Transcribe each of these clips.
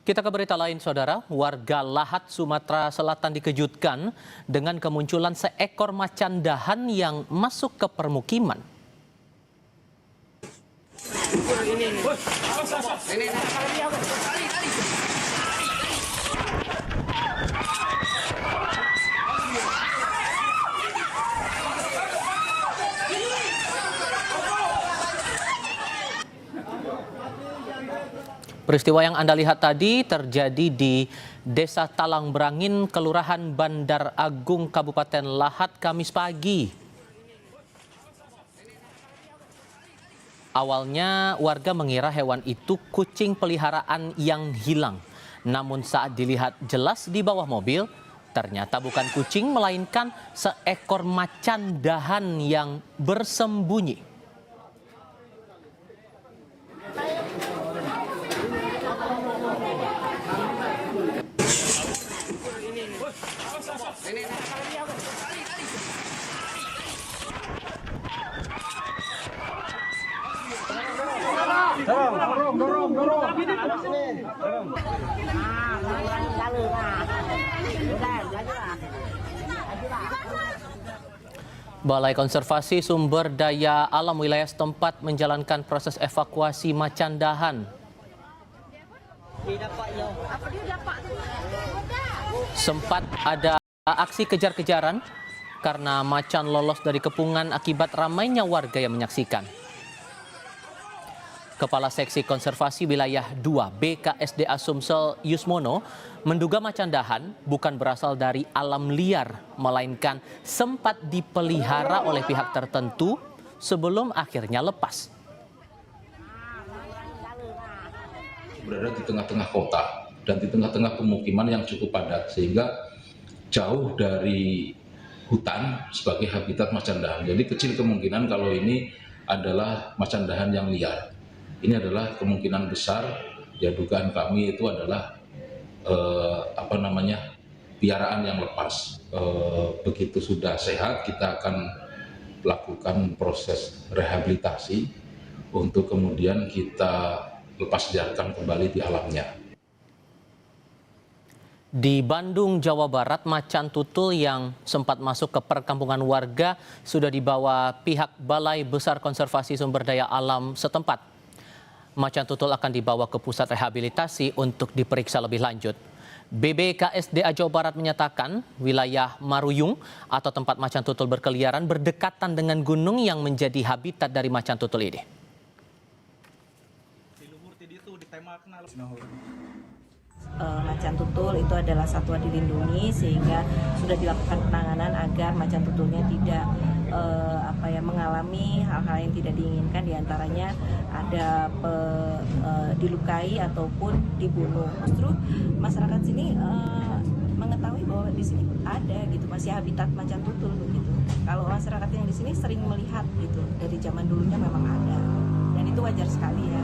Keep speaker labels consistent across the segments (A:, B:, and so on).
A: Kita ke berita lain, saudara. Warga Lahat, Sumatera Selatan dikejutkan dengan kemunculan seekor macan dahan yang masuk ke permukiman. Peristiwa yang Anda lihat tadi terjadi di Desa Talangbrangin, Kelurahan Bandar Agung, Kabupaten Lahat, Kamis pagi. Awalnya warga mengira hewan itu kucing peliharaan yang hilang. Namun saat dilihat jelas di bawah mobil, ternyata bukan kucing melainkan seekor macan dahan yang bersembunyi. Balai Konservasi Sumber Daya Alam wilayah setempat menjalankan proses evakuasi macan dahan. Sempat ada aksi kejar-kejaran karena macan lolos dari kepungan akibat ramainya warga yang menyaksikan. Kepala Seksi Konservasi Wilayah 2 BKSDA Sumsel Yusmono menduga macan dahan bukan berasal dari alam liar, melainkan sempat dipelihara oleh pihak tertentu sebelum akhirnya lepas.
B: Berada di tengah-tengah kota dan di tengah-tengah pemukiman yang cukup padat, sehingga jauh dari hutan sebagai habitat macan dahan. Jadi kecil kemungkinan kalau ini adalah macan dahan yang liar. Ini adalah kemungkinan besar, ya dugaan kami itu adalah piaraan yang lepas. Begitu sudah sehat, kita akan lakukan proses rehabilitasi untuk kemudian kita lepas liarkan kembali di alamnya.
A: Di Bandung, Jawa Barat, macan tutul yang sempat masuk ke perkampungan warga sudah dibawa pihak Balai Besar Konservasi Sumber Daya Alam setempat. Macan tutul akan dibawa ke pusat rehabilitasi untuk diperiksa lebih lanjut. BBKSDA Jawa Barat menyatakan wilayah Maruyung atau tempat macan tutul berkeliaran berdekatan dengan gunung yang menjadi habitat dari macan tutul ini.
C: Macan tutul itu adalah satwa dilindungi, sehingga sudah dilakukan penanganan agar macan tutulnya tidak mengalami hal-hal yang tidak diinginkan, diantaranya ada dilukai ataupun dibunuh. Justru masyarakat sini mengetahui bahwa di sini ada gitu, masih habitat macan tutul begitu. Kalau masyarakat yang di sini sering melihat gitu, dari zaman dulunya memang ada, dan itu wajar sekali ya.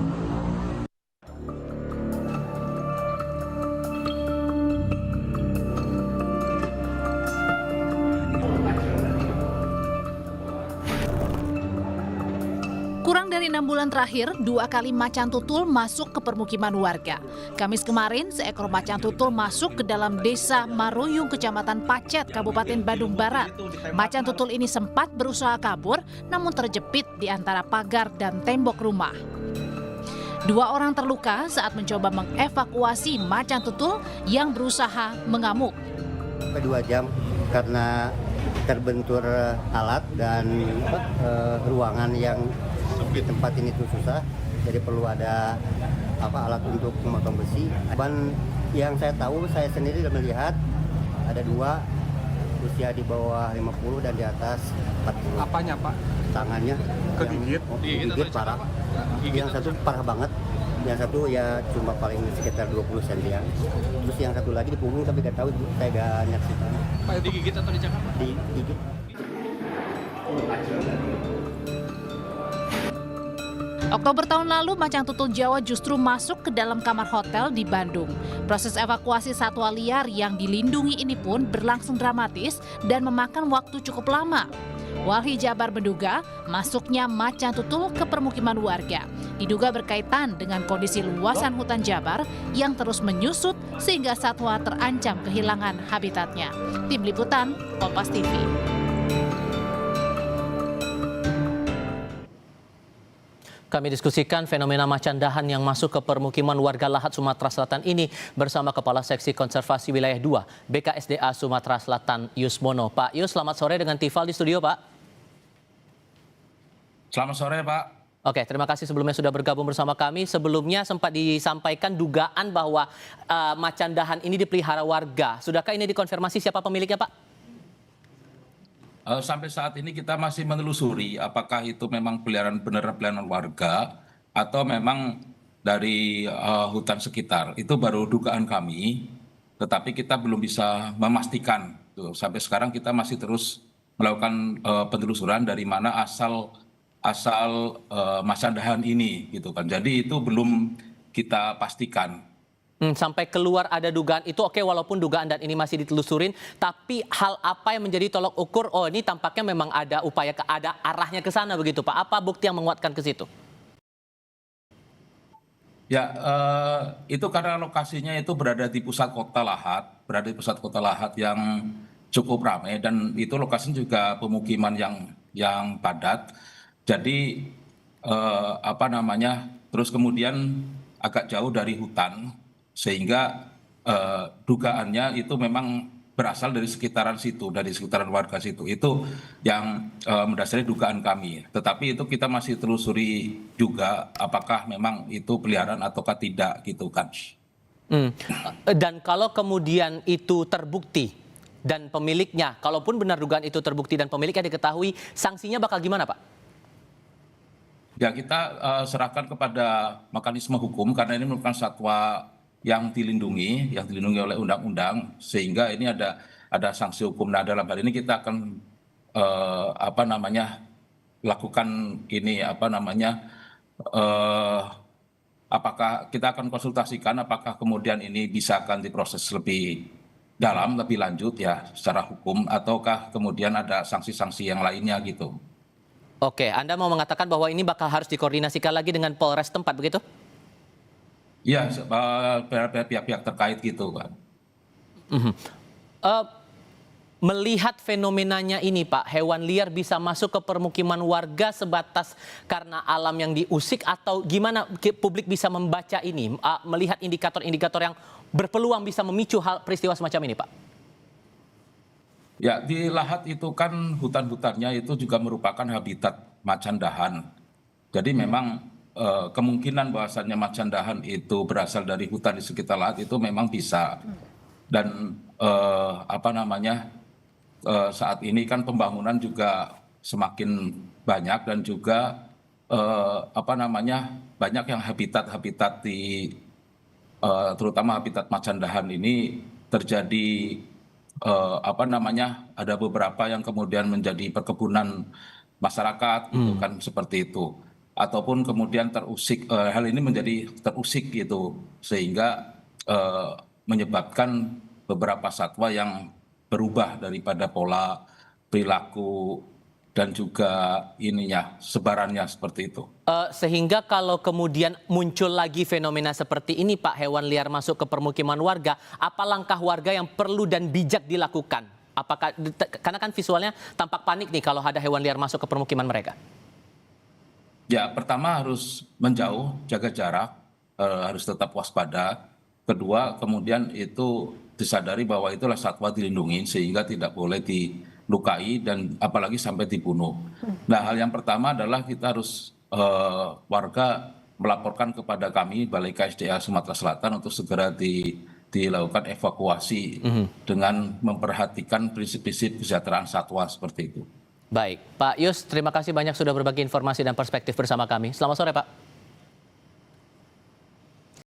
D: Kurang dari 6 bulan terakhir, 2 kali macan tutul masuk ke permukiman warga. Kamis kemarin, seekor macan tutul masuk ke dalam desa Maruyung, Kecamatan Pacet, Kabupaten Bandung Barat. Macan tutul ini sempat berusaha kabur, namun terjepit di antara pagar dan tembok rumah. 2 orang terluka saat mencoba mengevakuasi macan tutul yang berusaha mengamuk.
E: 2 jam karena terbentur alat dan ruangan yang di tempat ini tuh susah, jadi perlu ada alat untuk memotong besi. Dan yang saya tahu, saya sendiri sudah melihat ada 2 usia di bawah 50 dan di atas 40.
F: Apanya, Pak?
E: Tangannya
F: kegigit,
E: digigit parah. Yang satu parah banget, yang satu ya cuma paling sekitar 20 cm. Terus yang satu lagi di punggung, tapi nggak tahu, saya nggak nyaksikan.
F: Pak, digigit atau dicakar?
E: Digigit.
D: Oktober tahun lalu, macan tutul Jawa justru masuk ke dalam kamar hotel di Bandung. Proses evakuasi satwa liar yang dilindungi ini pun berlangsung dramatis dan memakan waktu cukup lama. Walhi Jabar menduga masuknya macan tutul ke permukiman warga Diduga berkaitan dengan kondisi luasan hutan Jabar yang terus menyusut sehingga satwa terancam kehilangan habitatnya. Tim Liputan, Kompas TV.
A: Kami diskusikan fenomena macan dahan yang masuk ke permukiman warga Lahat Sumatera Selatan ini bersama Kepala Seksi Konservasi Wilayah 2 BKSDA Sumatera Selatan Yusmono. Pak Yus, selamat sore dengan Tifal di studio, Pak.
B: Selamat sore, Pak.
A: Oke, terima kasih sebelumnya sudah bergabung bersama kami. Sebelumnya sempat disampaikan dugaan bahwa macan dahan ini dipelihara warga. Sudahkah ini dikonfirmasi siapa pemiliknya, Pak?
B: Sampai saat ini kita masih menelusuri apakah itu memang beneran peliharaan warga atau memang dari hutan sekitar. Itu baru dugaan kami, tetapi kita belum bisa memastikan. Tuh, sampai sekarang kita masih terus melakukan penelusuran dari mana asal macan dahan ini, gitu kan. Jadi itu belum kita pastikan.
A: Sampai keluar ada dugaan itu, oke, walaupun dugaan dan ini masih ditelusurin, tapi hal apa yang menjadi tolok ukur, oh ini tampaknya memang ada upaya, ada arahnya ke sana begitu Pak. Apa bukti yang menguatkan ke situ?
B: Ya, itu karena lokasinya itu berada di pusat kota Lahat yang cukup ramai, dan itu lokasinya juga pemukiman yang padat. Jadi terus kemudian agak jauh dari hutan, sehingga dugaannya itu memang berasal dari sekitaran situ, dari sekitaran warga situ. Itu yang mendasari dugaan kami. Tetapi itu kita masih telusuri juga apakah memang itu peliharaan ataukah tidak, gitu kan.
A: Dan kalau kemudian itu terbukti dan pemiliknya, kalaupun benar dugaan itu terbukti dan pemiliknya diketahui, sanksinya bakal gimana, Pak?
B: Ya, kita serahkan kepada mekanisme hukum karena ini merupakan satwa yang dilindungi oleh undang-undang, sehingga ini ada sanksi hukum. Nah, dalam hal ini kita akan lakukan ini apakah kita akan konsultasikan apakah kemudian ini bisa akan diproses lebih dalam, lebih lanjut ya secara hukum, ataukah kemudian ada sanksi-sanksi yang lainnya gitu.
A: Oke, Anda mau mengatakan bahwa ini bakal harus dikoordinasikan lagi dengan Polres tempat begitu?
B: Ya, pihak-pihak terkait gitu kan.
A: Melihat fenomenanya ini Pak, hewan liar bisa masuk ke permukiman warga sebatas karena alam yang diusik, atau gimana publik bisa membaca ini, melihat indikator-indikator yang berpeluang bisa memicu peristiwa semacam ini Pak?
B: Ya, di Lahat itu kan hutan-hutannya itu juga merupakan habitat macan dahan. Jadi memang kemungkinan bahwasannya macan dahan itu berasal dari hutan di sekitar Lahat itu memang bisa. Dan saat ini kan pembangunan juga semakin banyak, dan juga banyak yang habitat di terutama habitat macan dahan ini terjadi ada beberapa yang kemudian menjadi perkebunan masyarakat gitu kan, seperti itu. Ataupun kemudian hal ini menjadi terusik gitu, sehingga menyebabkan beberapa satwa yang berubah daripada pola perilaku dan juga sebarannya seperti itu.
A: Sehingga kalau kemudian muncul lagi fenomena seperti ini Pak, hewan liar masuk ke permukiman warga, apa langkah warga yang perlu dan bijak dilakukan? Karena kan visualnya tampak panik nih kalau ada hewan liar masuk ke permukiman mereka.
B: Ya, pertama harus menjauh, jaga jarak, harus tetap waspada. Kedua, kemudian itu disadari bahwa itulah satwa dilindungi, sehingga tidak boleh dilukai dan apalagi sampai dibunuh. Nah, hal yang pertama adalah kita harus warga melaporkan kepada kami, Balai KSDA Sumatera Selatan, untuk segera dilakukan evakuasi dengan memperhatikan prinsip-prinsip kesejahteraan satwa seperti itu.
A: Baik, Pak Yus, terima kasih banyak sudah berbagi informasi dan perspektif bersama kami. Selamat sore, Pak.